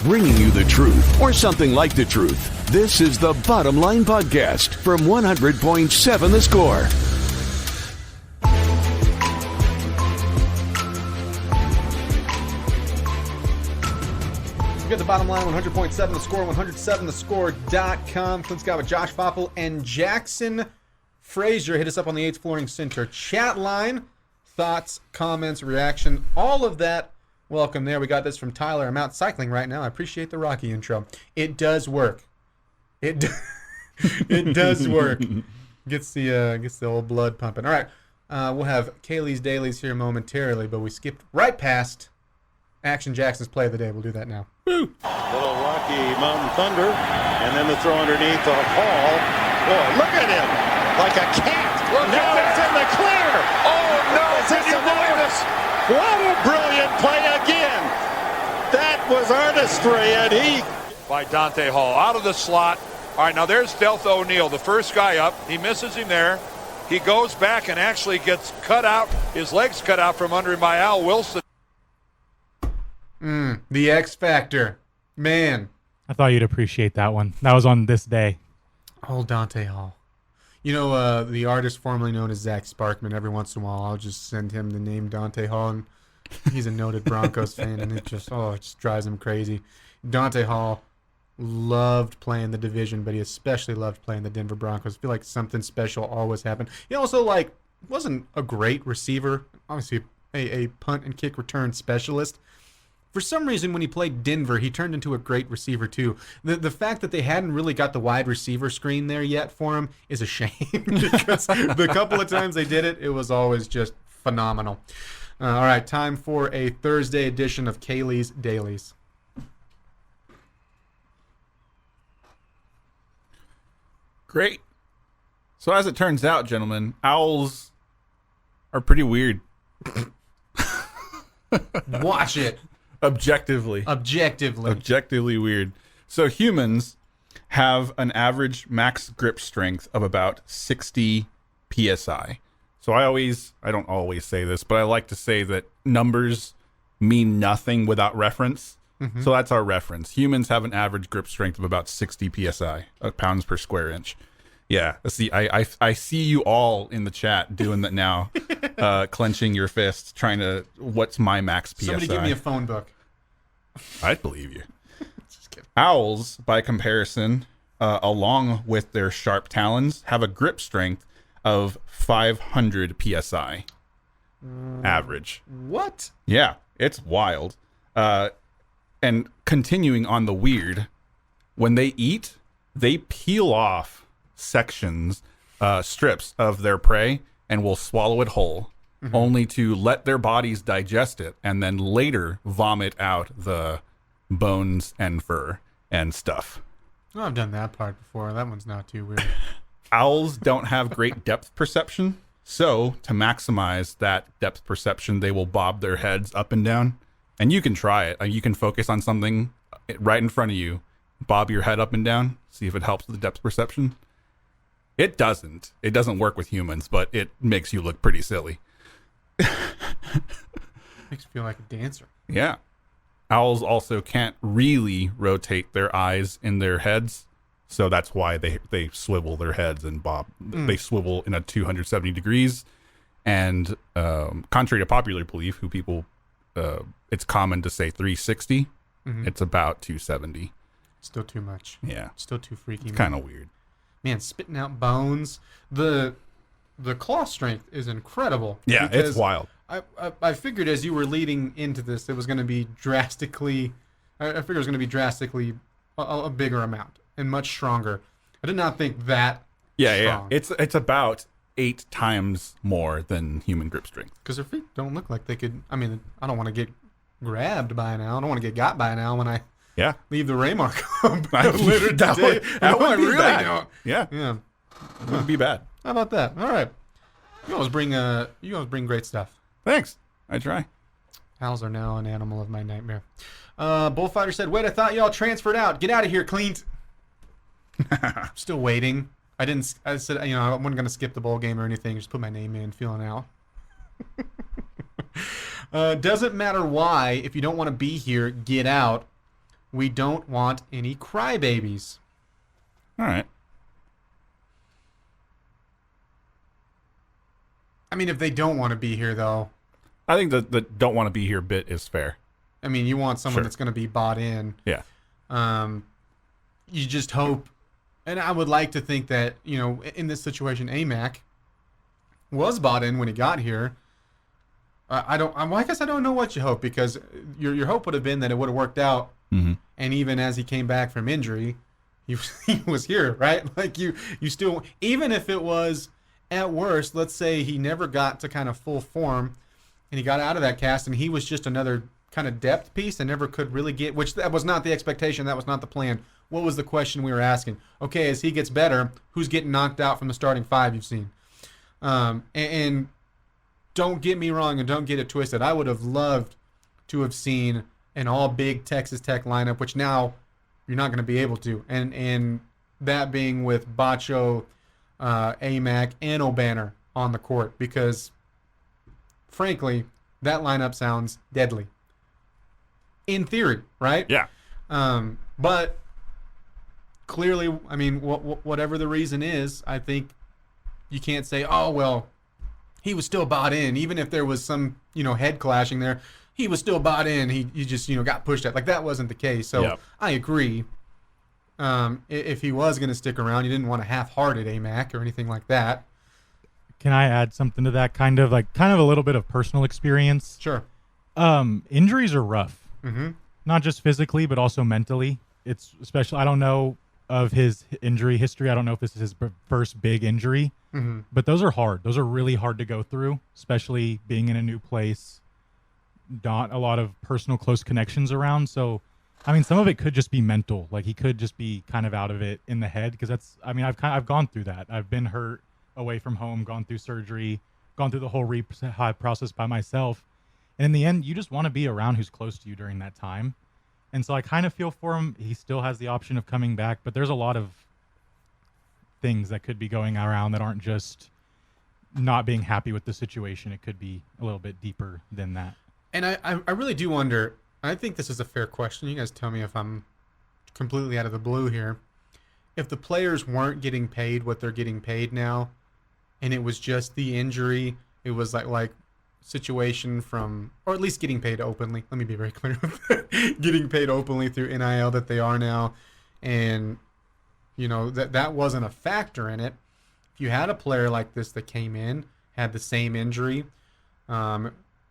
bringing you the truth, or something like the truth. This is the Bottom Line Podcast from 100.7 The Score. You get the Bottom Line, 100.7 The Score, 107thescore.com. Clint Scott with Josh Faupel and Jaxon Frazier. Hit us up on the 8th Flooring Center chat line. Thoughts, comments, reaction, all of that. Welcome there. We got this from Tyler. I'm out cycling right now. I appreciate the Rocky intro. It does work. It does work. Gets the old blood pumping. All right. We'll have Kaylee's Dailies here momentarily, but we skipped right past Action Jackson's play of the day. We'll do that now. Woo. Little Rocky Mountain Thunder, and then the throw underneath the Hall. Boy, look at him, like a cat. Look now it's in the clear. Oh no! Is this a bonus? What a brilliant play again! That was artistry, and he by Dante Hall out of the slot. All right, now there's Stealth O'Neal, the first guy up. He misses him there. He goes back and actually gets cut out. His legs cut out from under him by Al Wilson. The X Factor. Man. I thought you'd appreciate that one. That was on this day. Old Dante Hall. You know, the artist formerly known as Zach Sparkman, every once in a while I'll just send him the name Dante Hall, and he's a noted Broncos fan, and it just drives him crazy. Dante Hall loved playing the division, but he especially loved playing the Denver Broncos. I feel like something special always happened. He also, wasn't a great receiver. Obviously, a punt and kick return specialist. For some reason, when he played Denver, he turned into a great receiver, too. The fact that they hadn't really got the wide receiver screen there yet for him is a shame, because the couple of times they did it, it was always just phenomenal. All right, time for a Thursday edition of Kaylee's Dailies. Great. So as it turns out, gentlemen, owls are pretty weird. Watch it. Objectively weird. So humans have an average max grip strength of about 60 psi. So I don't always say this, but I like to say that numbers mean nothing without reference. Mm-hmm. So that's our reference. Humans have an average grip strength of about 60 psi, pounds per square inch. Yeah, see, I see you all in the chat doing that now, clenching your fists, trying to, what's my max PSI? Somebody give me a phone book. I'd believe you. Just kidding. Owls, by comparison, along with their sharp talons, have a grip strength of 500 PSI. Average. What? Yeah, it's wild. And continuing on the weird, when they eat, they peel off sections, strips of their prey, and will swallow it whole, only to let their bodies digest it and then later vomit out the bones and fur and stuff. Oh, I've done that part before. That one's not too weird. Owls don't have great depth perception, so to maximize that depth perception, they will bob their heads up and down. And you can try it. You can focus on something right in front of you, bob your head up and down, see if it helps with the depth perception. It doesn't. It doesn't work with humans, but it makes you look pretty silly. Makes you feel like a dancer. Yeah. Owls also can't really rotate their eyes in their heads, so that's why they swivel their heads and bob. They swivel in a 270 degrees, and contrary to popular belief, it's common to say 360. It's about 270. Still too much. Yeah. Still too freaky. It's kind of weird. Man, spitting out bones. The claw strength is incredible. Yeah, it's wild. I figured as you were leading into this, it was going to be drastically. I figured it was going to be drastically a bigger amount and much stronger. I did not think that. Yeah. It's about 8 times more than human grip strength. Because their feet don't look like they could. I mean, I don't want to get grabbed by an owl. I don't want to get got by an owl when I leave the Aimaq litter today. That would be really bad. Don't. Yeah. It would be bad. How about that? All right. You always bring great stuff. Thanks. I try. Owls are now an animal of my nightmare. Bullfighter said, wait, I thought y'all transferred out. Get out of here, Clint. I'm still waiting. I said, I wasn't going to skip the bowl game or anything. Just put my name in, feeling out. Doesn't matter why. If you don't want to be here, get out. We don't want any crybabies. All right. I mean, if they don't want to be here, though. I think the don't want to be here bit is fair. I mean, you want someone that's going to be bought in. Yeah. You just hope, and I would like to think that, in this situation, Aimaq was bought in when he got here. I guess I don't know what you hope, because your hope would have been that it would have worked out. Mm-hmm. And even as he came back from injury, he was here, right? Like you still, even if it was at worst, let's say he never got to kind of full form and he got out of that cast and he was just another kind of depth piece and never could really get, which that was not the expectation. That was not the plan. What was the question we were asking? Okay, as he gets better, who's getting knocked out from the starting five you've seen? And don't get me wrong and don't get it twisted. I would have loved to have seen an all big Texas Tech lineup, which now you're not going to be able to. And that being with Bacho, Aimaq, and O'Banner on the court, because frankly, that lineup sounds deadly. In theory, right? Yeah. But clearly, I mean, whatever the reason is, I think you can't say, oh, well, he was still bought in. Even if there was some, head clashing there, he was still bought in. He just, got pushed at. Like, that wasn't the case. So yep. I agree. If he was going to stick around, you didn't want a half-hearted Aimaq or anything like that. Can I add something to that? Kind of a little bit of personal experience. Sure. Injuries are rough. Mm-hmm. Not just physically, but also mentally. It's especially, I don't know of his injury history. I don't know if this is his first big injury, mm-hmm. but those are hard. Those are really hard to go through, especially being in a new place. Not a lot of personal close connections around. So, I mean, some of it could just be mental. Like, he could just be kind of out of it in the head, because I've gone through that. I've been hurt away from home, gone through surgery, gone through the whole rehab process by myself. And in the end, you just want to be around who's close to you during that time. And so I kind of feel for him. He still has the option of coming back, but there's a lot of things that could be going around that aren't just not being happy with the situation. It could be a little bit deeper than that. And I really do wonder, I think this is a fair question. You guys tell me if I'm completely out of the blue here. If the players weren't getting paid what they're getting paid now, and it was just the injury, it was like situation from, or at least getting paid openly. Let me be very clear with that. Getting paid openly through NIL that they are now. And, that wasn't a factor in it. If you had a player like this that came in, had the same injury,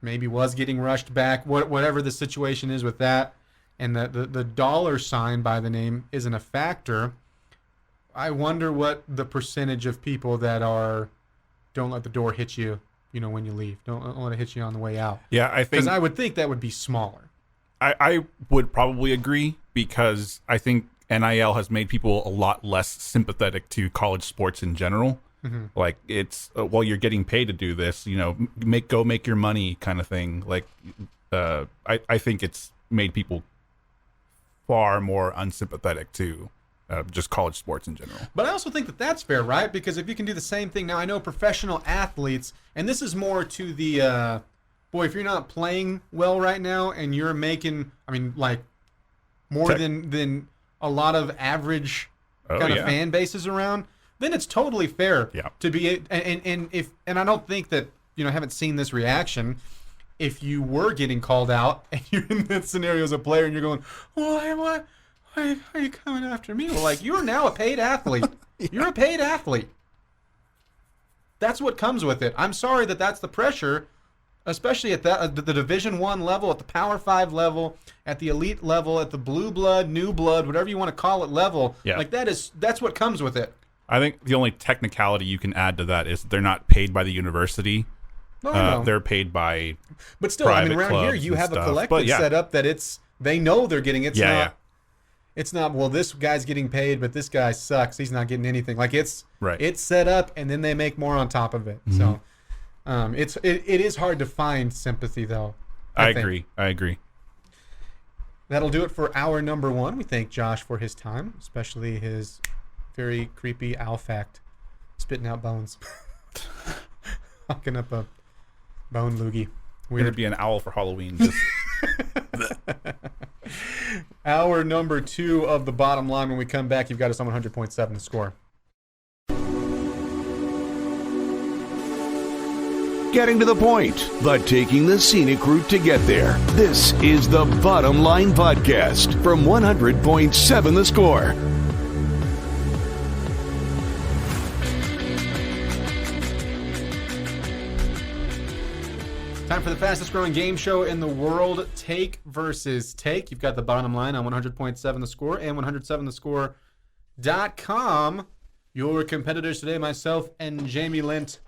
maybe was getting rushed back, whatever the situation is with that, and the dollar sign by the name isn't a factor, I wonder what the percentage of people that are, don't let the door hit you, when you leave. Don't let it hit you on the way out. Yeah, I think, because I would think that would be smaller. I would probably agree, because I think NIL has made people a lot less sympathetic to college sports in general. Mm-hmm. Like, it's you're getting paid to do this, make your money kind of thing. Like, I think it's made people far more unsympathetic to just college sports in general. But I also think that that's fair, right? Because if you can do the same thing now, I know professional athletes, and this is more to the if you're not playing well right now and you're making, more than a lot of average kind of fan bases around, then it's totally fair to be and I don't think that, I haven't seen this reaction. If you were getting called out and you're in that scenario as a player and you're going, why are you coming after me? Well, you're now a paid athlete. You're a paid athlete. That's what comes with it. I'm sorry that's the pressure, especially at the Division I level, at the Power 5 level, at the elite level, at the blue blood, new blood, whatever you want to call it level. Yeah. That's what comes with it. I think the only technicality you can add to that is they're not paid by the university. No. They're paid by But still, around here you have a collective set up that they know they're getting. It's not, well, this guy's getting paid, but this guy sucks. He's not getting anything. It's set up, and then they make more on top of it. Mm-hmm. So it is hard to find sympathy, though. I agree. That'll do it for hour number 1. We thank Josh for his time, especially his very creepy owl fact, spitting out bones. Hocking up a bone loogie. We're going to be an owl for Halloween. Just Hour number 2 of the bottom line. When we come back, you've got us on 100.7 The Score. Getting to the point, but taking the scenic route to get there. This is the Bottom Line Podcast from 100.7 The Score. Time for the fastest growing game show in the world, Take versus Take. You've got the bottom line on 100.7 The Score and 107thescore.com. Your competitors today, myself and Jamie Lent.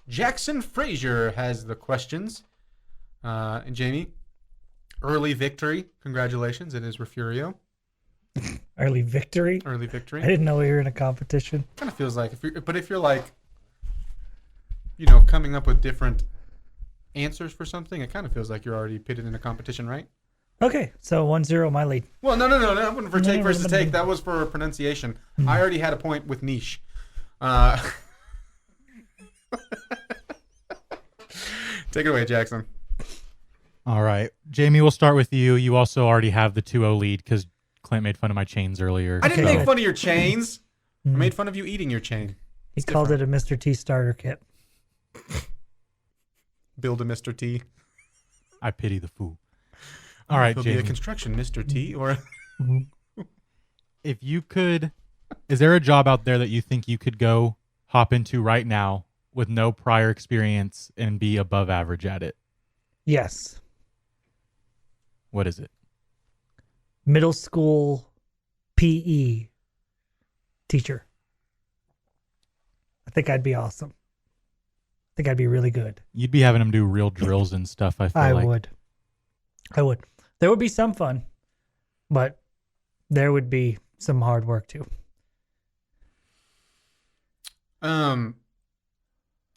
Jackson Frazier has the questions. And Jamie, early victory. Congratulations. It is Refurio. Early victory? Early victory. I didn't know we were in a competition. Kind of feels like, if you're like, coming up with different answers for something, it kind of feels like you're already pitted in a competition, right? Okay, so 1-0 my lead. Well, no. That wasn't for take versus take. That was for pronunciation. I already had a point with niche. Take it away, Jackson. All right. Jamie, we'll start with you. You also already have the 2-0 lead because Clint made fun of my chains earlier. I didn't make fun of your chains. I made fun of you eating your chain. He called it a Mr. T starter kit. Build a Mr. T. I pity the fool. All right, He'll Jamie. be a construction Mr. T, or if you could, is there a job out there that you think you could go hop into right now with no prior experience and be above average at it? Yes. What is it? Middle school PE teacher. I think I'd be awesome. I think I'd be really good. You'd be having them do real drills and stuff, I feel like. I would. There would be some fun, but there would be some hard work too.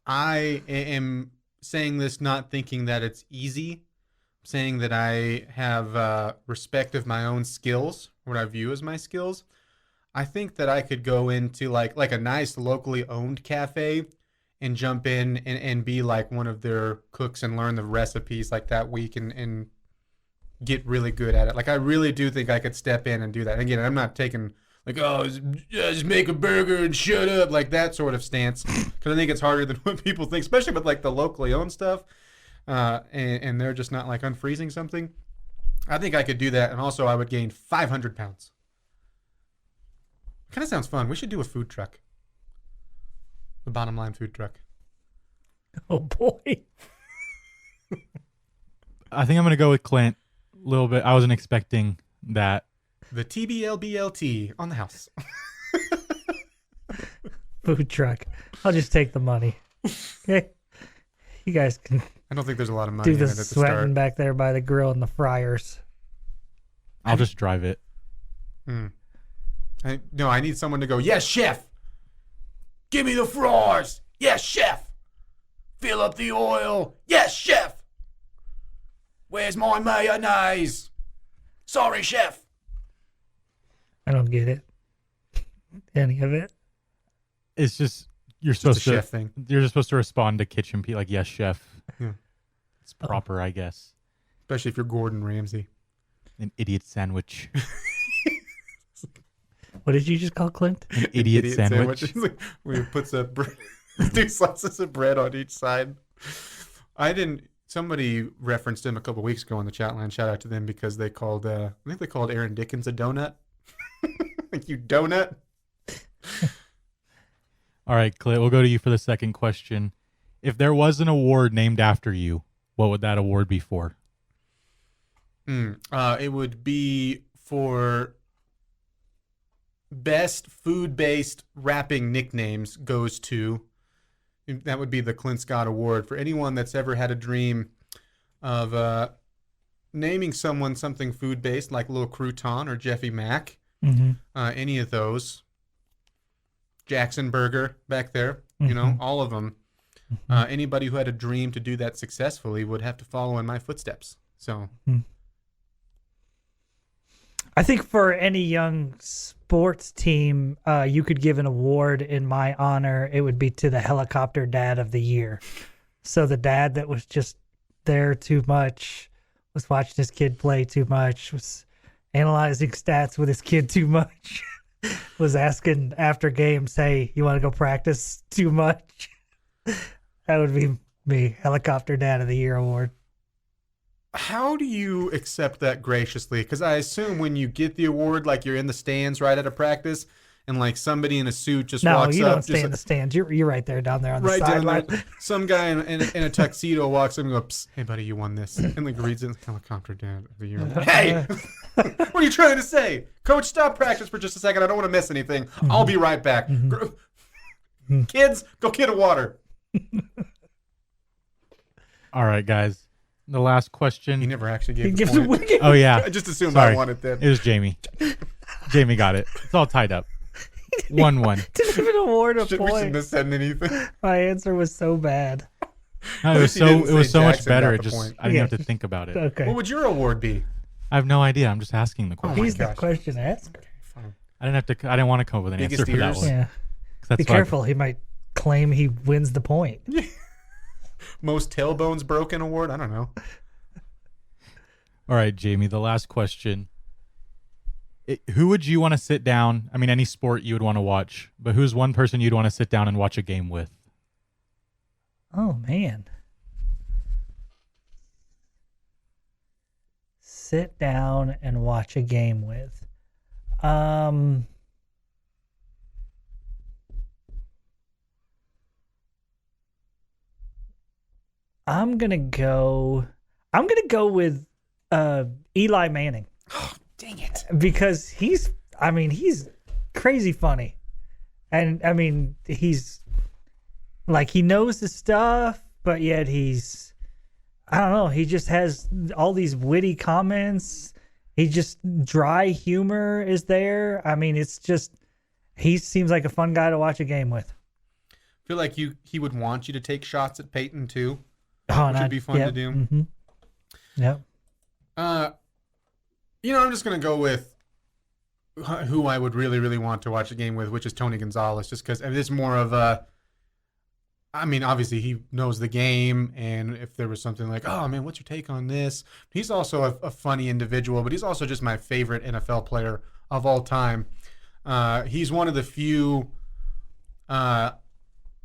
I am saying this not thinking that it's easy. I'm saying that I have respect of my own skills, what I view as my skills. I think that I could go into like a nice locally owned cafe and jump in and be like one of their cooks and learn the recipes like that week and get really good at it. Like I really do think I could step in and do that. And again, I'm not taking like, just make a burger and shut up, like that sort of stance. Because I think it's harder than what people think, especially with like the locally owned stuff. And they're just not like unfreezing something. I think I could do that. And also I would gain 500 pounds. Kind of sounds fun. We should do a food truck. The bottom line food truck. Oh boy. I think I'm going to go with Clint a little bit. I wasn't expecting that. The TBLBLT on the house. Food truck. I'll just take the money. Okay. You guys can I don't think there's a lot of money do in the it at the sweating start. back there by the grill and the fryers. I'll just drive it. I need someone to go, yes, chef. Give me the fries. Yes, chef. Fill up the oil. Yes, chef. Where's my mayonnaise? Sorry, chef. I don't get it. Any of it. It's just you're supposed to chef thing. You're just supposed to respond to Kitchen Pete like, yes, chef. Yeah. It's proper, I guess. Especially if you're Gordon Ramsay. An idiot sandwich. What did you just call Clint? An idiot sandwich. Where he puts a 2 slices of bread on each side. Somebody referenced him a couple weeks ago on the chat line. Shout out to them because they called, I think they called Aaron Dickens a donut. Like, you donut. All right, Clint, we'll go to you for the second question. If there was an award named after you, what would that award be for? It would be for best food-based rapping nicknames goes to, that would be the Clint Scott Award for anyone that's ever had a dream of naming someone something food-based like Lil Crouton or Jeffy Mack. Mm-hmm. Any of those. Jackson Burger back there, all of them. Anybody who had a dream to do that successfully would have to follow in my footsteps. So, I think for any young sports team, you could give an award in my honor. It would be to the helicopter dad of the year. So the dad that was just there too much, was watching his kid play too much, analyzing stats with his kid too much. Was asking after games, hey, you want to go practice too much? That would be me, Helicopter Dad of the Year award. How do you accept that graciously? Because I assume when you get the award, like you're in the stands right at a practice, and like somebody in a suit just walks up. No, you don't stay in the stands. You're right there down there on the right sideline. Some guy in a tuxedo walks up and goes, "Hey, buddy, you won this," and like reads it. Helicopter Dad of the Year. Hey, what are you trying to say, Coach? Stop practice for just a second. I don't want to miss anything. I'll be right back. Kids, go get a water. All right, guys. The last question. He never actually gave the point. Oh, yeah. I just assumed Sorry. I won it then. It was Jamie. Jamie got it. It's all tied up. 1-1. Didn't even award a We shouldn't point. have said anything. My answer was so bad. No, it was He didn't so say much Jaxon better. got It the just point. I didn't have to think about it. Okay. What would your award be? I have no idea. I'm just asking the question. He's the gosh. question asker. Fine. I didn't want to come up with an Biggest answer for that ears? one. Yeah. 'Cause that's Be what I- careful. He might claim he wins the point. Most tailbones broken award? I don't know. All right, Jamie, the last question. Who would you want to sit down? I mean, any sport you would want to watch, but who's one person you'd want to sit down and watch a game with? Oh, man. Sit down and watch a game with. I'm gonna go with Eli Manning. Dang it. Because he's crazy funny. And I mean, he's like, he knows his stuff, but yet I don't know, he just has all these witty comments. He just dry humor is there. I mean, it's just, he seems like a fun guy to watch a game with. I feel like he would want you to take shots at Peyton too. Oh, Which would be fun to do. Mm-hmm. Yep. I'm just going to go with who I would really, really want to watch a game with, which is Tony Gonzalez, just because it's more of a, I mean, obviously he knows the game, and if there was something like, oh, man, what's your take on this? He's also a funny individual, but he's also just my favorite NFL player of all time. He's one of the few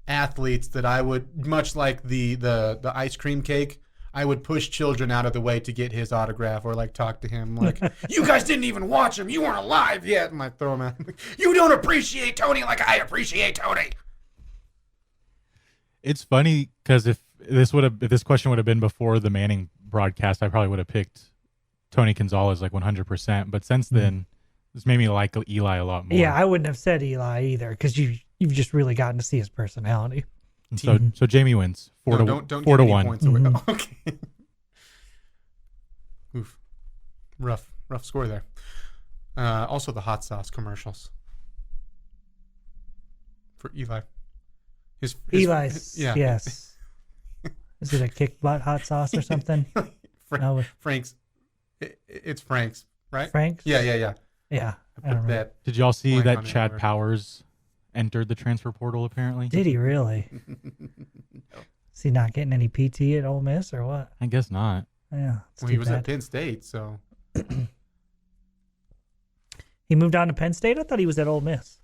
athletes that I would, much like the ice cream cake, I would push children out of the way to get his autograph or like talk to him like, you guys didn't even watch him. You weren't alive yet. And I throw him out. You don't appreciate Tony like I appreciate Tony. It's funny because if this question would have been before the Manning broadcast, I probably would have picked Tony Gonzalez like 100%. But since then, it's made me like Eli a lot more. Yeah, I wouldn't have said Eli either, because you've just really gotten to see his personality. And so Jamie wins 4 Don't 4 to give any 1. points away. Oh, okay. Oof. Rough score there. Also the hot sauce commercials for Eli. Eli's, yes. Is it a kick butt hot sauce or something? No. Frank's. It's Frank's, right? Frank's? Yeah. Yeah. I don't know. Did y'all see Blank that on it Chad everywhere. Powers entered the transfer portal apparently? Did he really? Is he not getting any PT at Ole Miss or what? I guess not. Yeah. Well, he was at Penn State, so. He moved on to Penn State? I thought he was at Ole Miss.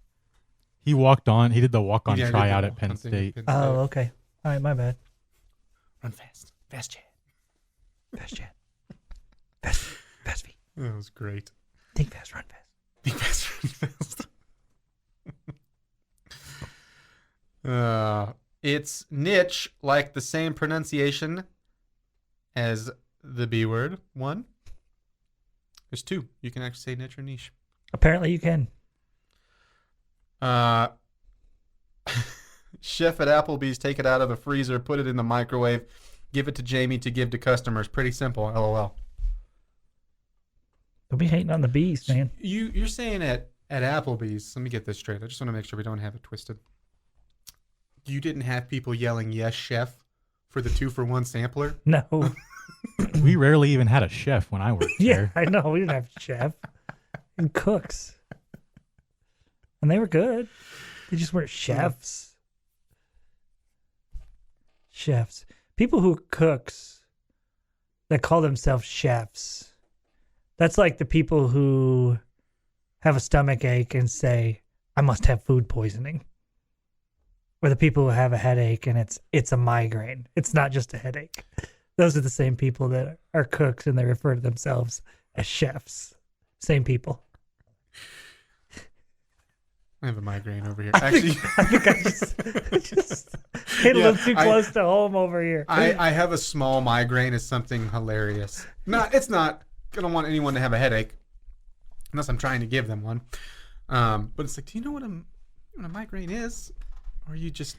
He walked on. He did the walk-on Yeah, he did tryout the at Penn walk-on thing State. at Penn State. Oh, okay. All right, my bad. Run fast. Fast Chad. Fast Chad. Fast feet. That was great. Think fast, run fast. Think fast, run fast. It's niche, like the same pronunciation as the B word. One. There's two. You can actually say niche or niche. Apparently you can. Chef at Applebee's, take it out of the freezer, put it in the microwave, give it to Jamie to give to customers. Pretty simple, LOL. Don't be hating on the bees, man. You're saying at Applebee's, let me get this straight. I just want to make sure we don't have it twisted. You didn't have people yelling, yes, chef, for the 2-for-1 sampler? No. We rarely even had a chef when I worked Yeah, there. I know. We didn't have chef and cooks. And they were good. They just weren't chefs. Chefs. People who cooks that call themselves chefs That's like the people who have a stomach ache and say, I must have food poisoning. Or the people who have a headache and it's a migraine. It's not just a headache. Those are the same people that are cooks and they refer to themselves as chefs. Same people. I have a migraine over here. I think I just hit a little too close to home over here. I have a small migraine. It's something hilarious. It's not. I don't want anyone to have a headache unless I'm trying to give them one. But it's like, do you know what a migraine is? Or you just,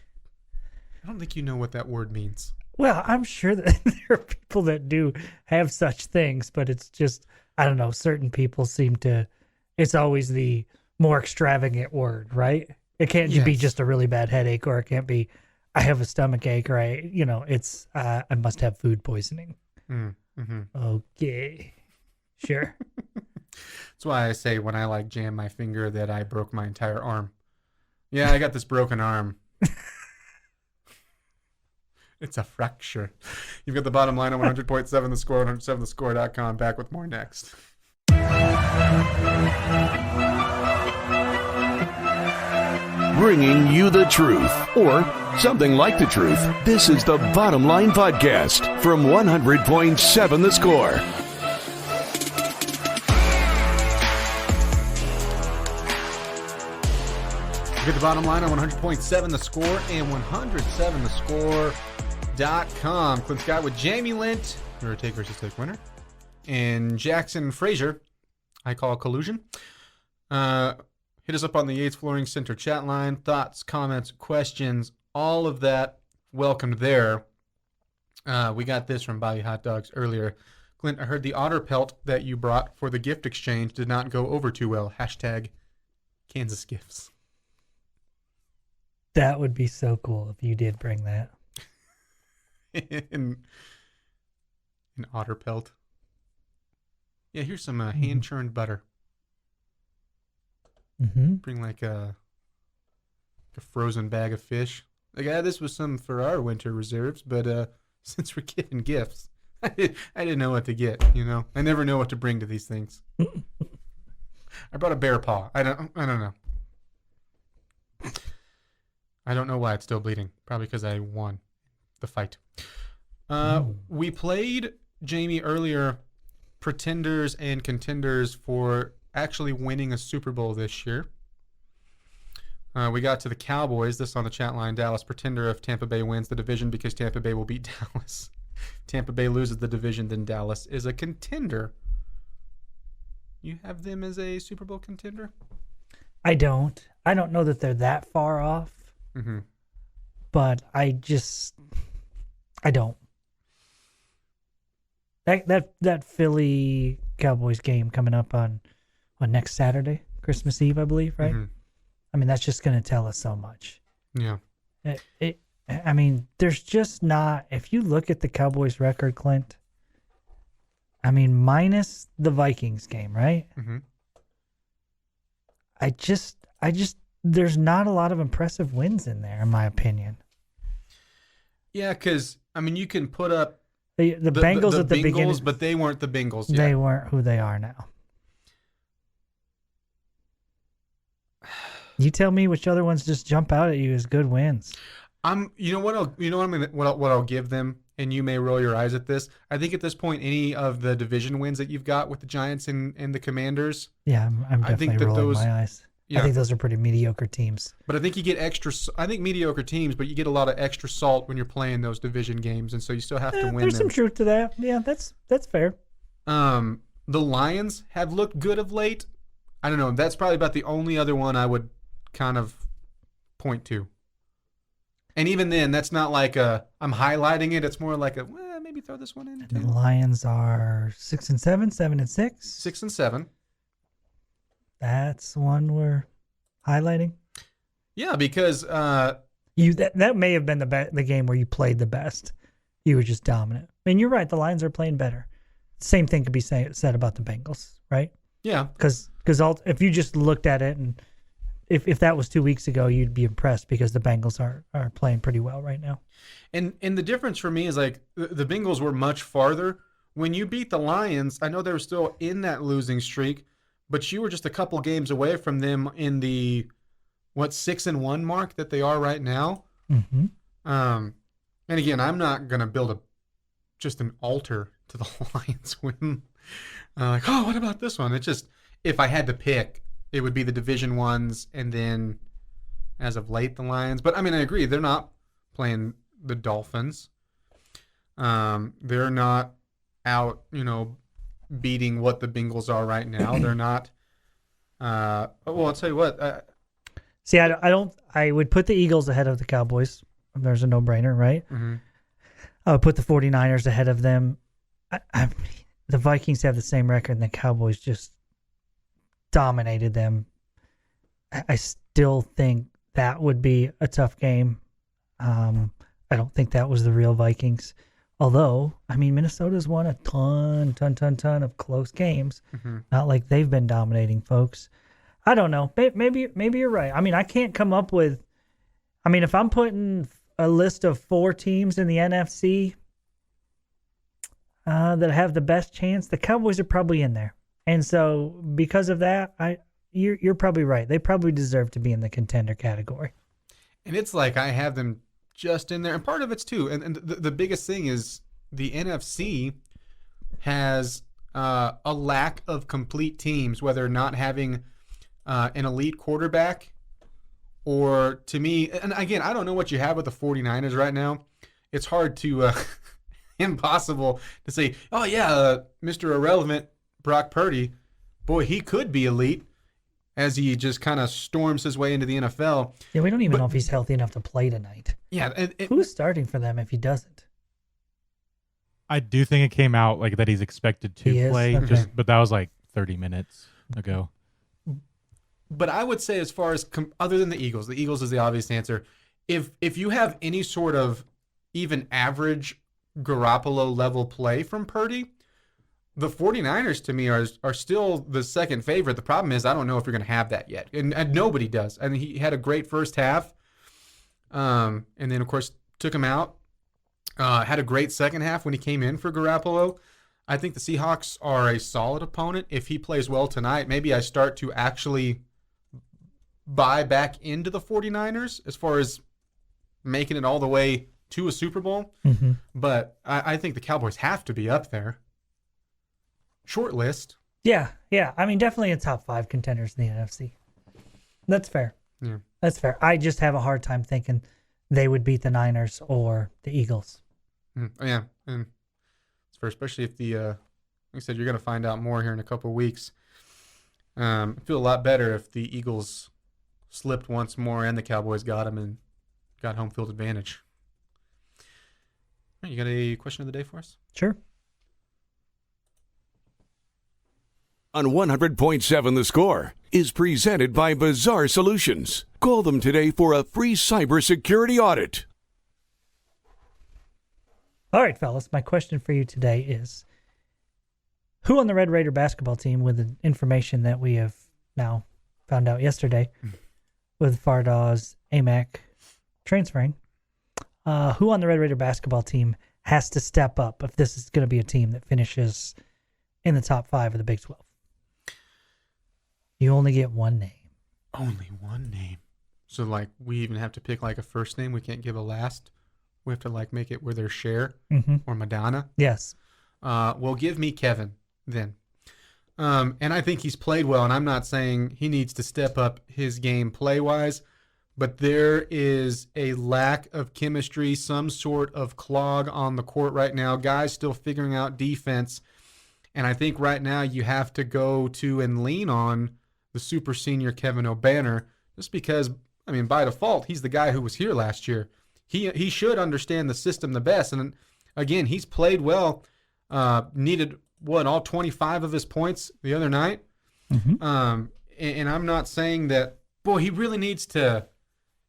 I don't think you know what that word means. Well, I'm sure that there are people that do have such things, but it's just, I don't know, certain people seem to, it's always the more extravagant word, right? It can't be just a really bad headache, or it can't be, I have a stomach ache, or it's, I must have food poisoning. Mm-hmm. Okay. Sure. That's why I say when I jam my finger that I broke my entire arm. Yeah, I got this broken arm. It's a fracture. You've got the bottom line on 100.7 The Score, 107thescore.com. Back with more next. Bringing you the truth, or something like the truth. This is the Bottom Line Podcast from 100.7 The Score. Get the bottom line on 100.7 The Score and 107thescore.com. Clint Scott with Jamie Lent, your take versus take winner, and Jaxon Frazier, I call collusion. Hit us up on the Yates Flooring Center chat line. Thoughts, comments, questions, all of that welcomed there. We got this from Bobby Hot Dogs earlier. Clint, I heard the otter pelt that you brought for the gift exchange did not go over too well. Hashtag Kansas Gifts. That would be so cool if you did bring that. An otter pelt. Yeah, here's some hand-churned butter. Mm-hmm. Bring a frozen bag of fish. This was some for our winter reserves, but since we're giving gifts, I didn't know what to get. I never know what to bring to these things. I brought a bear paw. I don't know. I don't know why it's still bleeding. Probably because I won the fight. We played, Jamie, earlier, pretenders and contenders for actually winning a Super Bowl this year. We got to the Cowboys. This on the chat line. Dallas pretender if Tampa Bay wins the division because Tampa Bay will beat Dallas. Tampa Bay loses the division, then Dallas is a contender. You have them as a Super Bowl contender? I don't know that they're that far off. Mm-hmm. But I don't. That Philly Cowboys game coming up on next Saturday, Christmas Eve, I believe, right? Mm-hmm. I mean, that's just going to tell us so much. Yeah. I mean, there's just not. If you look at the Cowboys' record, Clint. I mean, minus the Vikings game, right? Mm-hmm. I just. There's not a lot of impressive wins in there, in my opinion. Yeah, because, you can put up the Bengals at the beginning. But they weren't the Bengals yet. They weren't who they are now. You tell me which other ones just jump out at you as good wins. What I'll give them, and you may roll your eyes at this. I think at this point, any of the division wins that you've got with the Giants and the Commanders. Yeah, I'm definitely rolling my eyes. Yeah. I think those are pretty mediocre teams. But I think you get mediocre teams, but you get a lot of extra salt when you're playing those division games, and so you still have to win there's them. Some truth to that. Yeah, that's fair. The Lions have looked good of late. I don't know. That's probably about the only other one I would kind of point to. And even then, that's not like I'm highlighting it. It's more like maybe throw this one in. And the Lions are 6-7, 7-6. 6-7. That's one we're highlighting. Yeah, because that may have been the game where you played the best. You were just dominant. I mean, you're right. The Lions are playing better. Same thing could be said about the Bengals, right? Yeah. Because if you just looked at it and if that was 2 weeks ago, you'd be impressed because the Bengals are playing pretty well right now. And the difference for me is the Bengals were much farther when you beat the Lions, I know they were still in that losing streak, but you were just a couple games away from them in the 6-1 mark that they are right now. Mm-hmm. And again, I'm not gonna build just an altar to the Lions win. Like, oh, what about this one? It's just, if I had to pick, it would be the division ones, and then as of late the Lions. But I mean, I agree, they're not playing the Dolphins. They're not out, beating what the Bengals are right now. They're not. Well, I'll tell you what. See, I would put the Eagles ahead of the Cowboys. There's a no-brainer, right? Mm-hmm. I would put the 49ers ahead of them. The Vikings have the same record, and the Cowboys just dominated them. I still think that would be a tough game. I don't think that was the real Vikings. Although, I mean, Minnesota's won a ton of close games. Mm-hmm. Not like they've been dominating, folks. I don't know. Maybe you're right. I mean, I can't come up with. I mean, if I'm putting a list of 4 teams in the NFC that have the best chance, the Cowboys are probably in there. And so, because of that, you're probably right. They probably deserve to be in the contender category. And it's like I have them just in there, and part of it's too. And the biggest thing is the NFC has a lack of complete teams, whether not having an elite quarterback, or, to me, and again, I don't know what you have with the 49ers right now. It's hard to, impossible to say, oh yeah, Mr. Irrelevant, Brock Purdy, boy, he could be elite as he just kind of storms his way into the NFL. Yeah, we don't even know if he's healthy enough to play tonight. Yeah. Who's starting for them if he doesn't? I do think it came out like that he's expected to play, okay. but that was like 30 minutes ago. But I would say, as far as other than the Eagles is the obvious answer. If you have any sort of even average Garoppolo level play from Purdy, the 49ers to me are still the second favorite. The problem is I don't know if you're going to have that yet, and nobody does. I mean, he had a great first half, and then of course took him out. Had a great second half when he came in for Garoppolo. I think the Seahawks are a solid opponent. If he plays well tonight, maybe I start to actually buy back into the 49ers as far as making it all the way to a Super Bowl. Mm-hmm. But I think the Cowboys have to be up there. Short list. Yeah. I mean, definitely a top 5 contenders in the NFC. That's fair. Yeah. That's fair. I just have a hard time thinking they would beat the Niners or the Eagles. Yeah, and it's fair, especially if like I said, you're going to find out more here in a couple of weeks. I feel a lot better if the Eagles slipped once more and the Cowboys got them and got home field advantage. All right, you got a question of the day for us? Sure. On 100.7 The Score is presented by Bizarre Solutions. Call them today for a free cybersecurity audit. All right, fellas, my question for you today is, who on the Red Raider basketball team, with the information that we have now found out yesterday with Fardaw's Aimaq transferring, who on the Red Raider basketball team has to step up if this is going to be a team that finishes in the top 5 of the Big 12? You only get one name. Only one name. So, like, we even have to pick, like, a first name. We can't give a last. We have to, like, make it where there's Cher or Madonna. Yes. Well, give me Kevin then. And I think he's played well, and I'm not saying he needs to step up his game play-wise, but there is a lack of chemistry, some sort of clog on the court right now. Guys still figuring out defense, and I think right now you have to go to and lean on the super senior Kevin O'Banner, just because, I mean, by default, he's the guy who was here last year. He should understand the system the best, and again, he's played well. Needed all 25 of his points the other night. Mm-hmm. And I'm not saying that, boy, he really needs to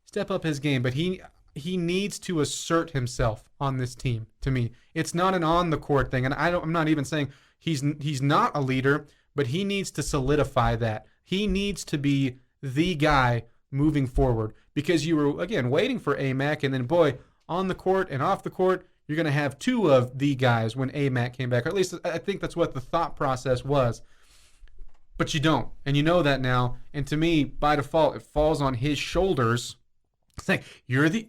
step up his game, but he needs to assert himself on this team. To me, it's not an on the court thing, and I'm not even saying he's not a leader, but he needs to solidify that. He needs to be the guy moving forward, because you were, again, waiting for Aimaq, and then, boy, on the court and off the court, you're going to have two of the guys when Aimaq came back. Or at least I think that's what the thought process was. But you don't. And you know that now. And to me, by default, it falls on his shoulders. Saying,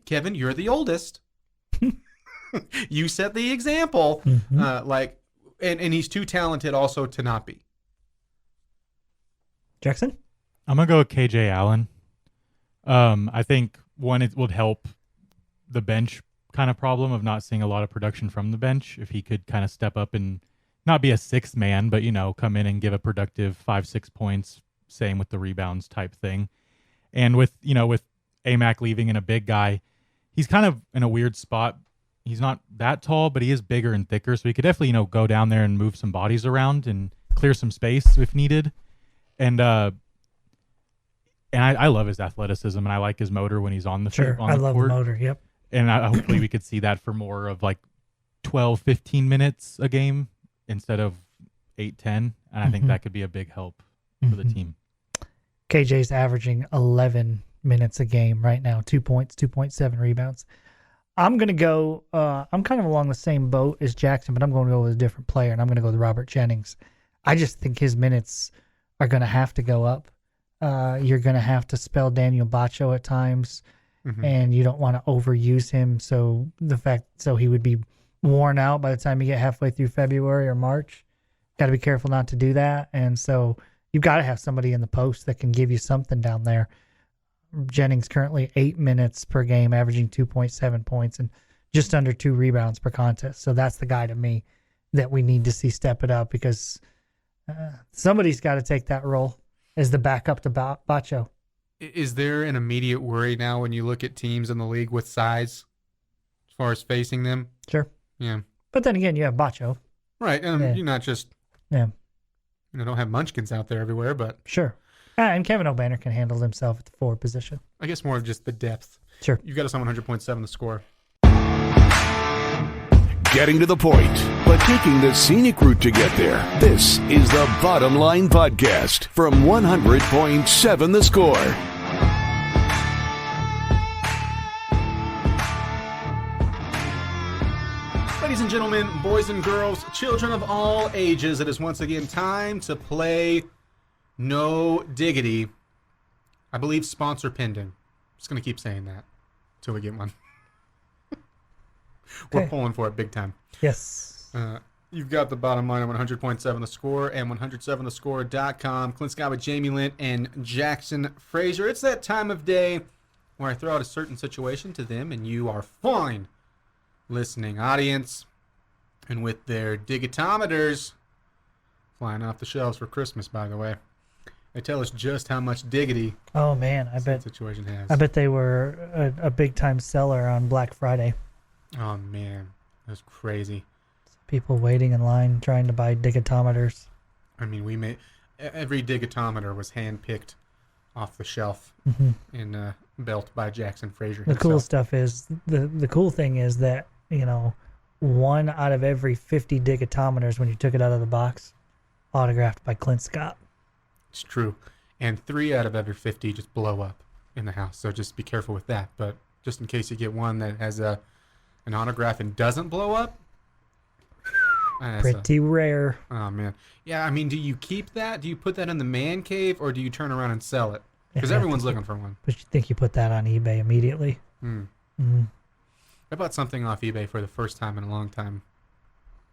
Kevin, you're the oldest. You set the example. And he's too talented also to not be. Jaxon? I'm going to go with KJ Allen. I think one, it would help the bench kind of problem of not seeing a lot of production from the bench. If he could kind of step up and not be a sixth man, but, come in and give a productive 5-6 points, same with the rebounds type thing. And with Aimaq leaving and a big guy, he's kind of in a weird spot. He's not that tall, but he is bigger and thicker. So he could definitely, go down there and move some bodies around and clear some space if needed. And I love his athleticism, and I like his motor when he's on the Sure, on I the love court. the motor, yep. And hopefully we could see that for more of like 12, 15 minutes a game instead of 8, 10. And I think that could be a big help for the team. KJ's averaging 11 minutes a game right now, 2 points, 2.7 rebounds. I'm going to go, I'm kind of along the same boat as Jaxon, but I'm going to go with a different player, and I'm going to go with Robert Jennings. I just think his minutes are going to have to go up. You're going to have to spell Daniel Bacho at times, and you don't want to overuse him. So he would be worn out by the time you get halfway through February or March. Got to be careful not to do that. And so you've got to have somebody in the post that can give you something down there. Jennings currently 8 minutes per game, averaging 2.7 points and just under 2 rebounds per contest. So that's the guy to me that we need to see step it up, because somebody's got to take that role as the backup to Bacho. Is there an immediate worry now when you look at teams in the league with size as far as facing them? Sure. Yeah. But then again, you have Bacho. Right. And you're not just, don't have munchkins out there everywhere, but. Sure. And Kevin O'Banner can handle himself at the forward position. I guess more of just the depth. Sure. You've got us on 100.7 the score. Getting to the point, but taking the scenic route to get there. This is the Bottom Line Podcast from 100.7 the score. Ladies and gentlemen, boys and girls, children of all ages, it is once again time to play No Diggity. I believe sponsor pending. Just going to keep saying that until we get one. We're pulling for it big time. Yes. You've got the Bottom Line on 100.7 the score and 107thescore.com. Clint Scott with Jamie Lent and Jackson Frazier. It's that time of day where I throw out a certain situation to them, and you are fine, listening audience. And with their digitometers flying off the shelves for Christmas, by the way, they tell us just how much diggity. Oh man, I bet situation has. I bet they were a big time seller on Black Friday. Oh man, that's crazy. People waiting in line trying to buy digitometers. I mean, every digitometer was handpicked off the shelf and built by Jackson Frazier himself. The cool stuff is the cool thing is that 1 out of every 50 digitometers, when you took it out of the box, autographed by Clint Scott. It's true, and 3 out of every 50 just blow up in the house. So just be careful with that. But just in case you get one that has an autograph and doesn't blow up. Pretty rare. Oh, man. Yeah, I mean, do you keep that? Do you put that in the man cave, or do you turn around and sell it? Because everyone's looking for one. But you think you put that on eBay immediately? I bought something off eBay for the first time in a long time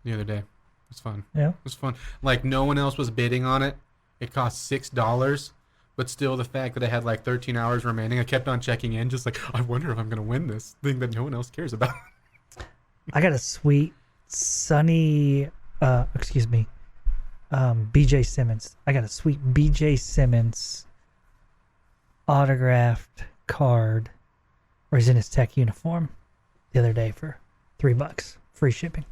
the other day. It was fun. Yeah? It was fun. Like, no one else was bidding on it. It cost $6. But still, the fact that I had like 13 hours remaining, I kept on checking in, just like, I wonder if I'm going to win this thing that no one else cares about. I got a sweet BJ Simmons. I got a sweet BJ Simmons autographed card where he's in his Tech uniform the other day for $3, free shipping.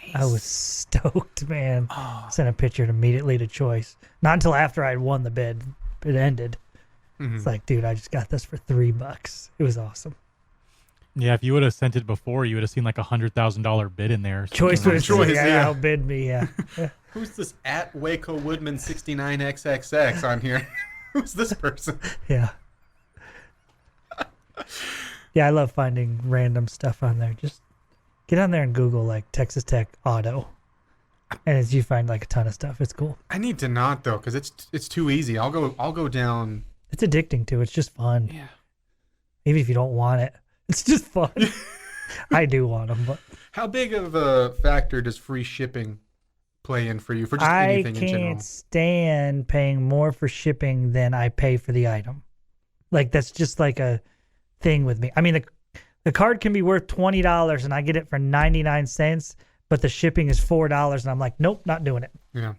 Nice. I was stoked, man. Sent a picture immediately to Choice. Not until after I'd won the bid. It ended. It's like, dude, I just got this for $3. It was awesome. Yeah, if you would have sent it before, you would have seen like $100,000 bid in there. Choice would have outbid me. Yeah. Who's this at Waco Woodman 69XXX on here? Who's this person? Yeah. Yeah, I love finding random stuff on there. Just Get on there and Google like Texas Tech auto, and you find like a ton of stuff. It's cool. I need to not though, because it's too easy. I'll go down. It's addicting too. It's just fun. Yeah. Even if you don't want it, it's just fun. I do want them, but how big of a factor does free shipping play in for you for just anything in general? I can't stand paying more for shipping than I pay for the item. Like that's just like a thing with me. I mean, the card can be worth $20 and I get it for 99 cents, but the shipping is $4 and I'm like, nope, not doing it. Yeah.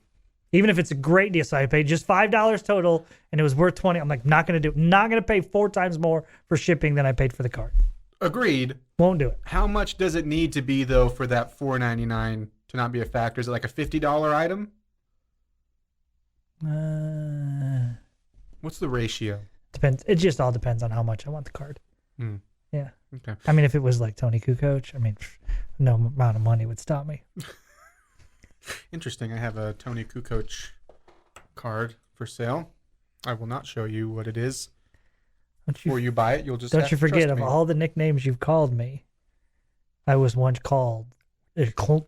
Even if it's a great deal, so I paid just $5 total and it was worth 20. I'm like, not gonna do it. Not gonna pay 4 times more for shipping than I paid for the card. Agreed. Won't do it. How much does it need to be though for that $4.99 to not be a factor? Is it like a $50 item? What's the ratio? Depends. It just all depends on how much I want the card. Yeah. Okay. I mean, if it was like Tony Kukoc, I mean, no amount of money would stop me. Interesting. I have a Tony Kukoc card for sale. I will not show you what it is. Before you buy it, you'll just don't you forget of all the nicknames you've called me. I was once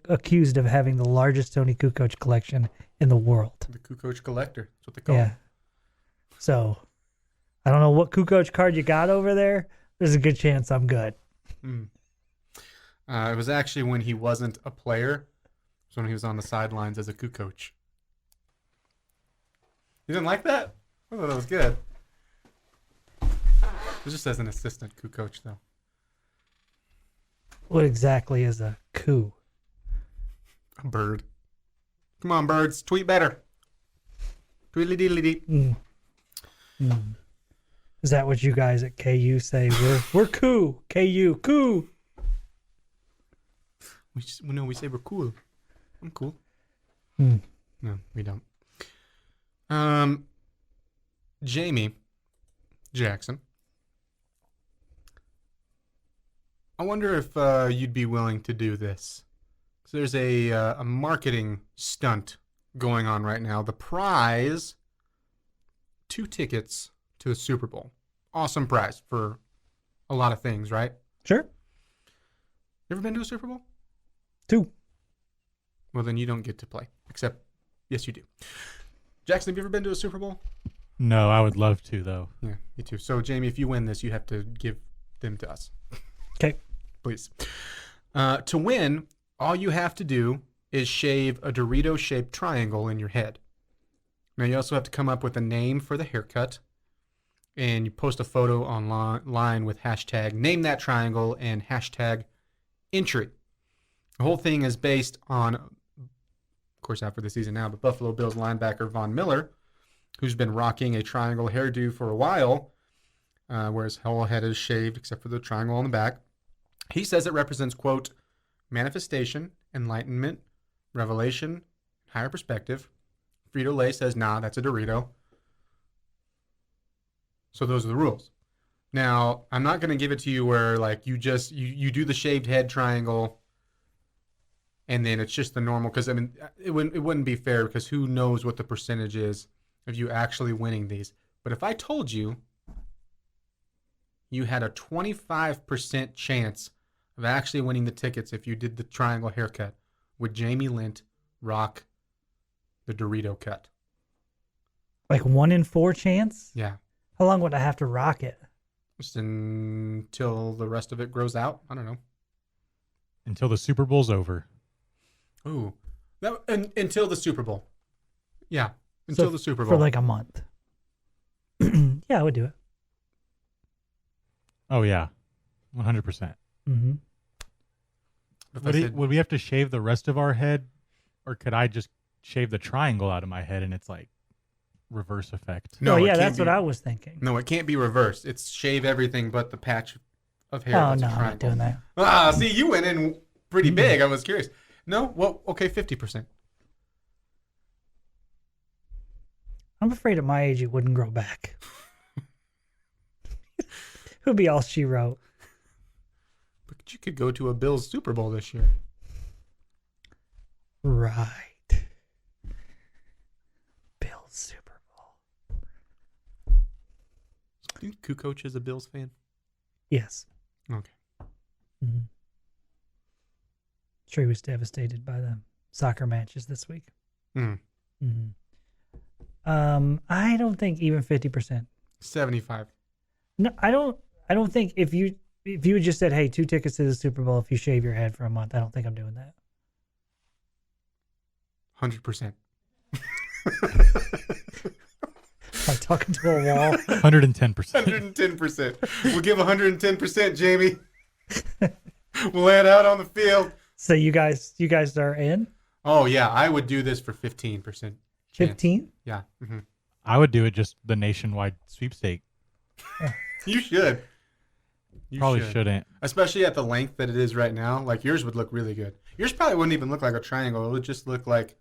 accused of having the largest Tony Kukoc collection in the world. The Kukoc collector. That's what they call it. So, I don't know what Kukoc card you got over there. There's a good chance I'm good. It was actually when he wasn't a player. It was when he was on the sidelines as a Kukoc. You didn't like that? I thought that was good. It was just as an assistant Kukoc, though. What exactly is a coup? A bird. Come on, birds. Tweet better. Tweedly-deedly-dee. Is that what you guys at KU say? We're cool. KU, cool. We say we're cool. I'm cool. No, we don't. Jamie Jaxon. I wonder if you'd be willing to do this. So there's a marketing stunt going on right now. The prize, 2 tickets to the Super Bowl. Awesome prize for a lot of things, right? Sure. You ever been to a Super Bowl? 2. Well, then you don't get to play. Except, yes, you do. Jackson, have you ever been to a Super Bowl? No, I would love to, though. Yeah, me too. So, Jamie, if you win this, you have to give them to us. Okay. Please. To win, all you have to do is shave a Dorito-shaped triangle in your head. Now, you also have to come up with a name for the haircut, and you post a photo online with hashtag name that triangle and hashtag entry. The whole thing is based on, of course, out for the season now, but Buffalo Bills linebacker Von Miller, who's been rocking a triangle hairdo for a while, where his whole head is shaved except for the triangle on the back. He says it represents, quote, manifestation, enlightenment, revelation, higher perspective. Frito-Lay says, nah, that's a Dorito. So those are the rules. Now, I'm not going to give it to you where like you do the shaved head triangle and then it's just the normal, because I mean it wouldn't be fair, because who knows what the percentage is of you actually winning these. But if I told you you had a 25% chance of actually winning the tickets if you did the triangle haircut, would Jamie Lent rock the Dorito cut? Like 1 in 4 chance? Yeah. How long would I have to rock it? Just until the rest of it grows out. I don't know. Until the Super Bowl's over. Ooh. Until the Super Bowl. Yeah. Until the Super Bowl. For like a month. Yeah, I would do it. Oh, yeah. 100%. Mm-hmm. Would we have to shave the rest of our head? Or could I just shave the triangle out of my head and it's like reverse effect? No, yeah, that's what I was thinking. No, it can't be reversed. It's shave everything but the patch of hair. Oh, no, I'm not doing that. See, you went in pretty big. I was curious. No? Well, okay, 50%. I'm afraid at my age it wouldn't grow back. It would be all she wrote. But you could go to a Bills Super Bowl this year. Right. Bills Super Bowl. Do you think Kukoc is a Bills fan? Yes. Okay. Mm-hmm. Sure, he was devastated by the soccer matches this week. Mm-hmm. I don't think even 50%. 75. No, I don't think if you had just said, hey, 2 tickets to the Super Bowl if you shave your head for a month, I don't think I'm doing that. 100%. Like talking to a wall. 110%. 110%. We'll give 110%, Jamie. We'll lay it out on the field. So you guys are in? Oh, yeah. I would do this for 15%. 15? Yeah. Mm-hmm. I would do it just the nationwide sweepstake. You should. You Probably shouldn't. Especially at the length that it is right now. Like, yours would look really good. Yours probably wouldn't even look like a triangle. It would just look like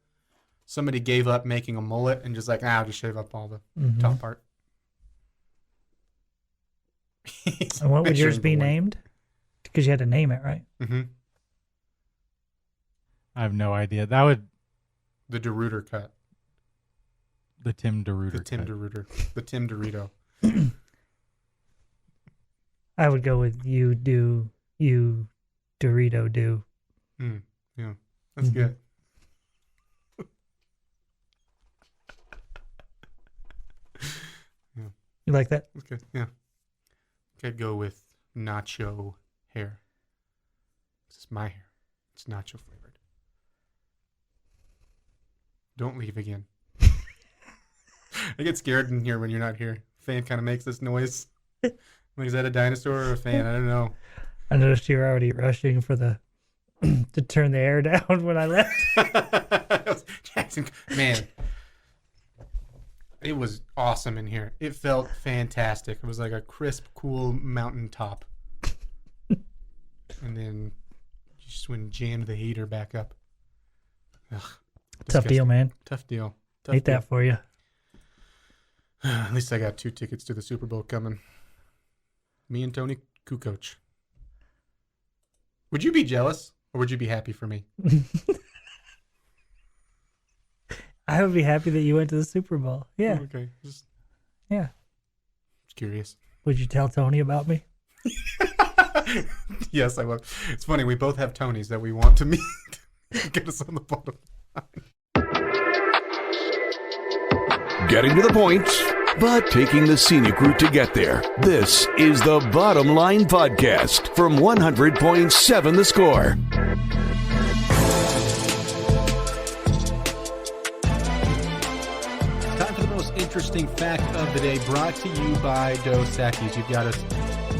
somebody gave up making a mullet and just like, I'll just shave up all the top part. And what would yours be named? Because you had to name it, right? Mm-hmm. I have no idea. That would... The DeRuiter cut. The Tim DeRuiter The Tim cut. DeRuiter. The Tim Dorito. I would go with you Dorito do. Yeah, that's good. Yeah. You like that? That's good. Yeah. I'd go with nacho hair. This is my hair. It's nacho flavored. Don't leave again. I get scared in here when you're not here. Fan kind of makes this noise. Like, is that a dinosaur or a fan? I don't know. I noticed you were already rushing for the to turn the air down when I left. Jaxon, man, it was awesome in here. It felt fantastic. It was like a crisp, cool mountaintop. And then just when jammed the heater back up. Ugh, Tough deal, man. Tough deal. Hate that for you. At least I got 2 tickets to the Super Bowl coming. Me and Tony Kukoc. Would you be jealous or would you be happy for me? I would be happy that you went to the Super Bowl. Yeah. Oh, okay. Yeah. Just curious. Would you tell Tony about me? Yes, I will. It's funny. We both have Tonys that we want to meet. Get us on the bottom line. Getting to the point, but taking the scenic route to get there. This is the Bottom Line Podcast from 100.7 The Score. Time for the most interesting fact of the day, brought to you by Dos Equis. You've got us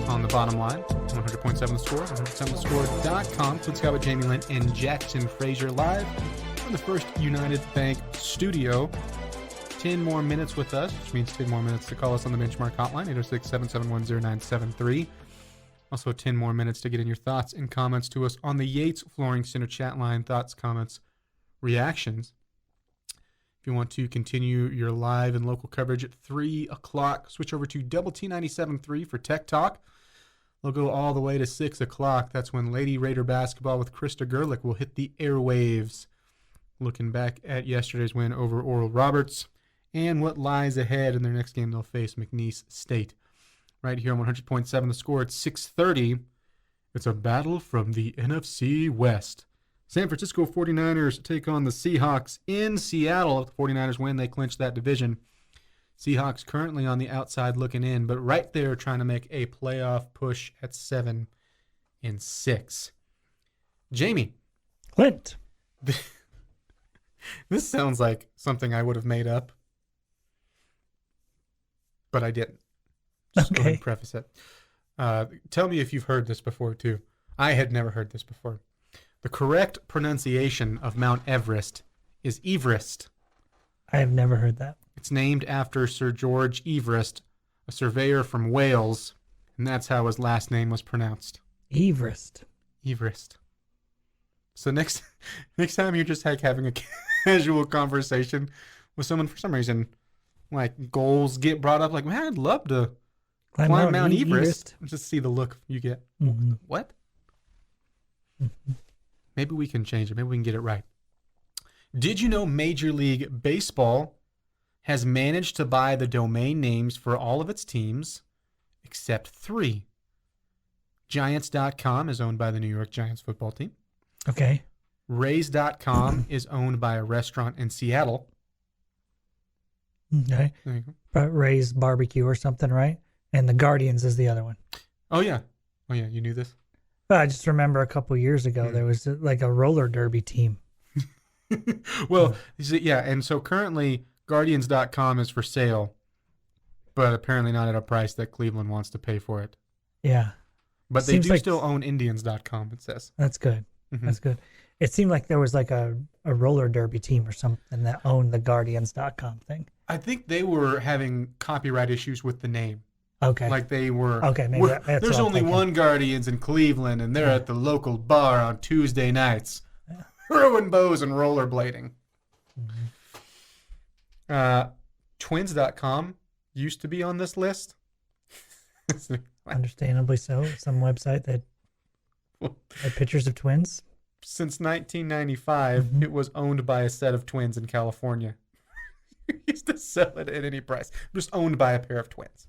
on the bottom line, 100.7 The Score, 100.7thescore.com. Clint Scott with Jamie Lent and Jackson Frazier live from the First United Bank studio. 10 more minutes with us, which means 10 more minutes to call us on the Benchmark hotline, 806-771-0973. Also 10 more minutes to get in your thoughts and comments to us on the Yates Flooring Center chat line. Thoughts, comments, reactions. If you want to continue your live and local coverage at 3 o'clock, switch over to Double T 97.3 for Tech Talk. They'll go all the way to 6 o'clock. That's when Lady Raider basketball with Krista Gerlich will hit the airwaves. Looking back at yesterday's win over Oral Roberts and what lies ahead in their next game. They'll face McNeese State. Right here on 100.7 The Score at 6:30. It's a battle from the NFC West. San Francisco 49ers take on the Seahawks in Seattle. If the 49ers win, they clinch that division. Seahawks currently on the outside looking in, but right there trying to make a playoff push at 7-6. Jamie. Clint. This sounds like something I would have made up, but I didn't. Just go ahead and preface it. Tell me if you've heard this before, too. I had never heard this before. The correct pronunciation of Mount Everest is Everest. I have never heard that. It's named after Sir George Everest, a surveyor from Wales, and that's how his last name was pronounced. Everest. Everest. So next time you're just like having a casual conversation with someone, for some reason, like goals get brought up, like, man, I'd love to climb Mount Everest. Just see the look you get. Mm-hmm. What? Mm-hmm. Maybe we can change it. Maybe we can get it right. Did you know Major League Baseball has managed to buy the domain names for all of its teams except 3? Giants.com is owned by the New York Giants football team. Okay. Raise.com is owned by a restaurant in Seattle. Okay. There you go. But Ray's Barbecue or something, right? And the Guardians is the other one. Oh, yeah. Oh, yeah. You knew this? But I just remember a couple years ago there was like a roller derby team. Well, yeah. And so currently Guardians.com is for sale, but apparently not at a price that Cleveland wants to pay for it. Yeah. But they Seems do like- still own Indians.com, it says. That's good. Mhm. That's good. It seemed like there was like a roller derby team or something that owned the Guardians.com thing. I think they were having copyright issues with the name. Okay. Like they were. Okay, maybe we're- that's there's what I'm only thinking. one Guardians in Cleveland, and they're at the local bar on Tuesday nights, throwing bows and rollerblading. Twins.com used to be on this list. Understandably so. Some website that had pictures of twins. Since 1995, it was owned by a set of twins in California. Used to sell it at any price. Just owned by a pair of twins.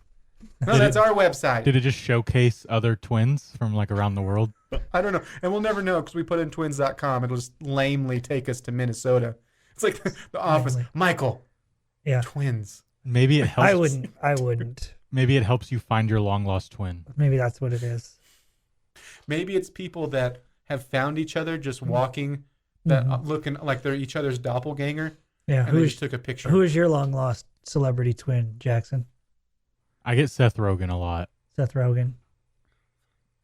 No, that's our website. Did it just showcase other twins from like around the world? I don't know. And we'll never know because we put in twins.com. It'll just lamely take us to Minnesota. It's like the office. Lamely. Michael. Yeah. Twins. Maybe it helps. I wouldn't. Maybe it helps you find your long lost twin. Maybe that's what it is. Maybe it's people that have found each other just walking, that looking like they're each other's doppelganger. Yeah. And they just took a picture. Who is your long lost celebrity twin, Jackson? I get Seth Rogen a lot. Seth Rogen.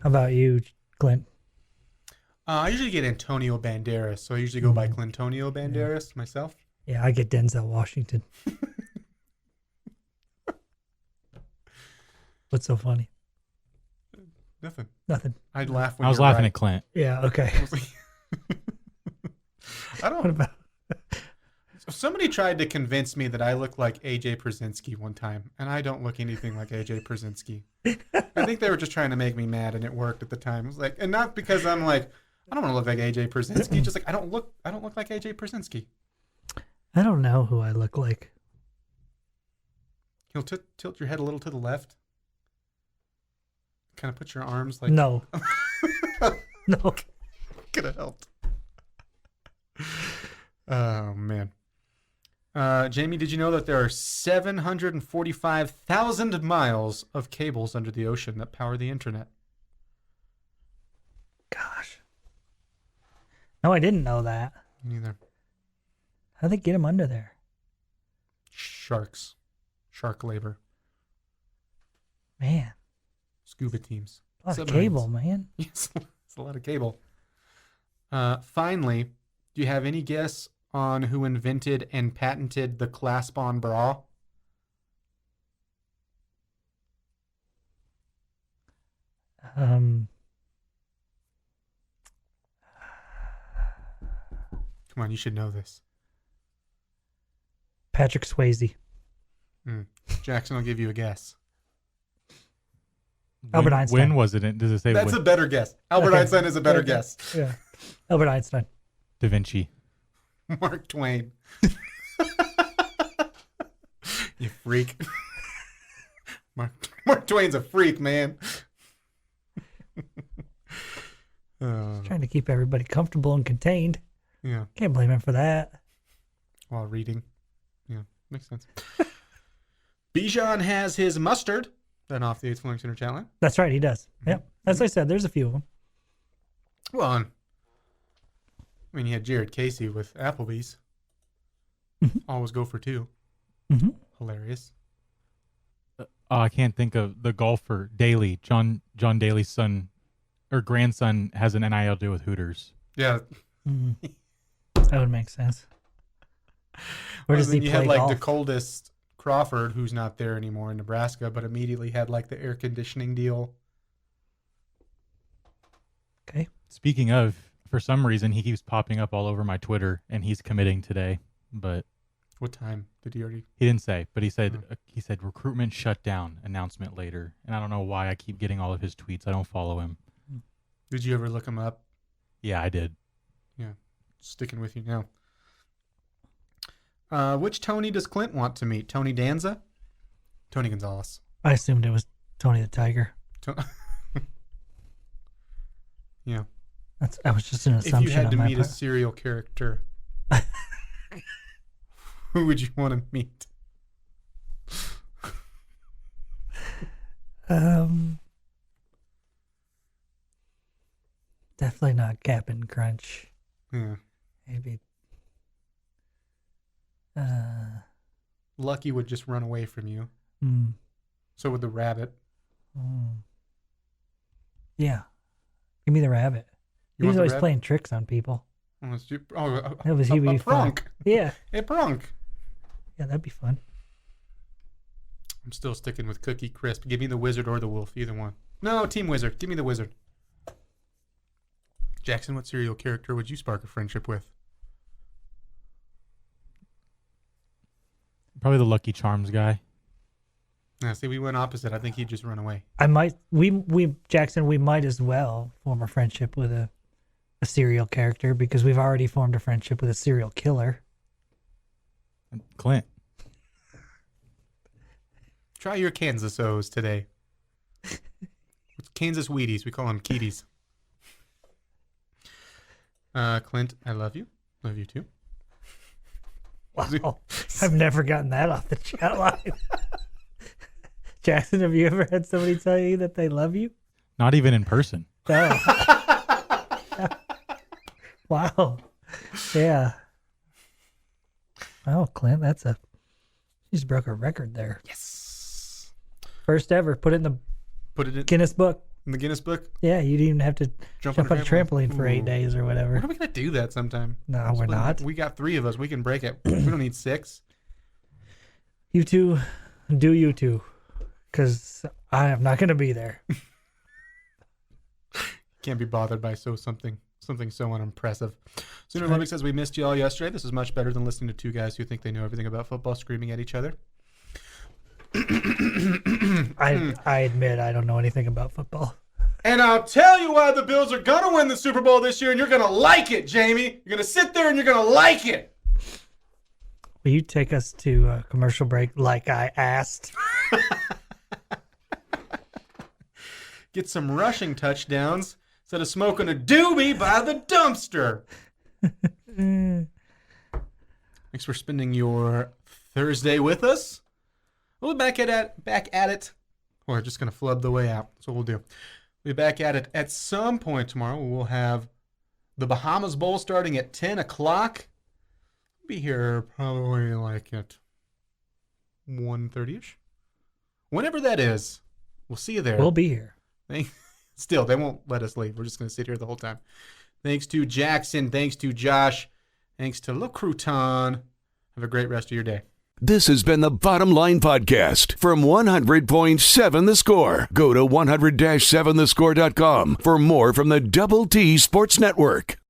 How about you, Clint? I usually get Antonio Banderas, so I usually go by Clintonio Banderas myself. Yeah, I get Denzel Washington. What's so funny? Nothing. Nothing. I'd laugh when I was you're laughing right. at Clint. Yeah, okay. I What don't. about Somebody tried to convince me that I look like AJ Przinsky one time, and I don't look anything like AJ Przinsky. I think they were just trying to make me mad, and it worked at the time. It was like, and not because I'm like, I don't want to look like AJ Przinsky. Just like I don't look like AJ Przinsky. I don't know who I look like. You'll tilt your head a little to the left. Kind of put your arms like. No. No. Could have helped. Oh man. Jamie, did you know that there are 745,000 miles of cables under the ocean that power the internet? Gosh. No, I didn't know that. Neither. How'd they get them under there? Sharks. Shark labor. Man, Scuba teams. a lot of Submarines. cable, man. Yes, it's a lot of cable. Finally, do you have any guess on who invented and patented the clasp-on bra? Um, Come on, you should know this. Patrick Swayze. Jackson, I'll give you a guess. Albert Einstein. When was it? Does it say That's when? a better guess. Albert Okay. Einstein is a better Okay. guess. Yeah. Albert Einstein. Da Vinci. Mark Twain. You freak. Mark Twain's a freak, man. Trying to keep everybody comfortable and contained. Yeah, Can't blame him for that. while reading. Yeah, makes sense. Bijan has his mustard. Then off the 8th Flowing Center chat line. That's right, he does. Yep. As I said, there's a few of them. Well, I mean, you had Jared Casey with Applebee's. Always go for two. Mm-hmm. Hilarious. I can't think of the golfer Daly. John Daly's son or grandson has an NIL deal with Hooters. Yeah. That would make sense. Where does he you play had like golf? the coldest Crawford, who's not there anymore in Nebraska, but immediately had like the air conditioning deal. Okay. Speaking of, for some reason he keeps popping up all over my Twitter, and he's committing today. But What time did he already? he didn't say. But he said recruitment shut down. Announcement later. And I don't know why I keep getting all of his tweets. I don't follow him. Did you ever look him up? Yeah, I did. Yeah, sticking with you now. Which Tony does Clint want to meet? Tony Danza? Tony Gonzalez. I assumed it was Tony the Tiger. Yeah. I was just an assumption. If you had to on my meet a part. serial character, who would you want to meet? Definitely not Captain Crunch. Yeah. Maybe. Lucky would just run away from you. Mm, So would the rabbit. yeah. Give me the rabbit. You He want was the always rabbit? playing tricks on people. That was That was he'd be a fun. prank. Yeah. A prank. Yeah, that'd be fun. I'm still sticking with Cookie Crisp. Give me the wizard or the wolf, either one. No, Team Wizard. Give me the wizard. Jackson, what serial character would you spark a friendship with? Probably the Lucky Charms guy. Now, see, we went opposite. I think he'd just run away. Jackson, we might as well form a friendship with a serial character because we've already formed a friendship with a serial killer. Clint. Try your Kansas O's today. It's Kansas Wheaties. We call them Keaties. Clint, I love you. Love you too. Wow. I've never gotten that off the chat line. Jackson, have you ever had somebody tell you that they love you? Not even in person. No. Wow. Yeah. Oh, Clint, you just broke a record there. Yes. First ever. Put it in Guinness book. In the Guinness book? Yeah, you didn't even have to jump on a trampoline for 8 days or whatever. When are we going to do that sometime? No, we're not. We got 3 of us. We can break it. We don't need 6. You two, do you two. Because I am not going to be there. Can't be bothered by something so unimpressive. Sooner Olympic says, we missed you all yesterday. This is much better than listening to 2 guys who think they know everything about football screaming at each other. I admit I don't know anything about football. And I'll tell you why the Bills are going to win the Super Bowl this year, and you're going to like it, Jamie. You're going to sit there and you're going to like it. Will you take us to a commercial break like I asked? Get some rushing touchdowns instead of smoking a doobie by the dumpster. Thanks for spending your Thursday with us. We'll be back at it. We're just going to flub the way out. That's what we'll do. We'll be back at it at some point tomorrow. We'll have the Bahamas Bowl starting at 10 o'clock. We'll be here probably like at 1:30ish. Whenever that is, we'll see you there. We'll be here. Still, they won't let us leave. We're just going to sit here the whole time. Thanks to Jackson. Thanks to Josh. Thanks to Le Crouton. Have a great rest of your day. This has been the Bottom Line Podcast from 100.7 The Score. Go to 100-7thescore.com for more from the Double T Sports Network.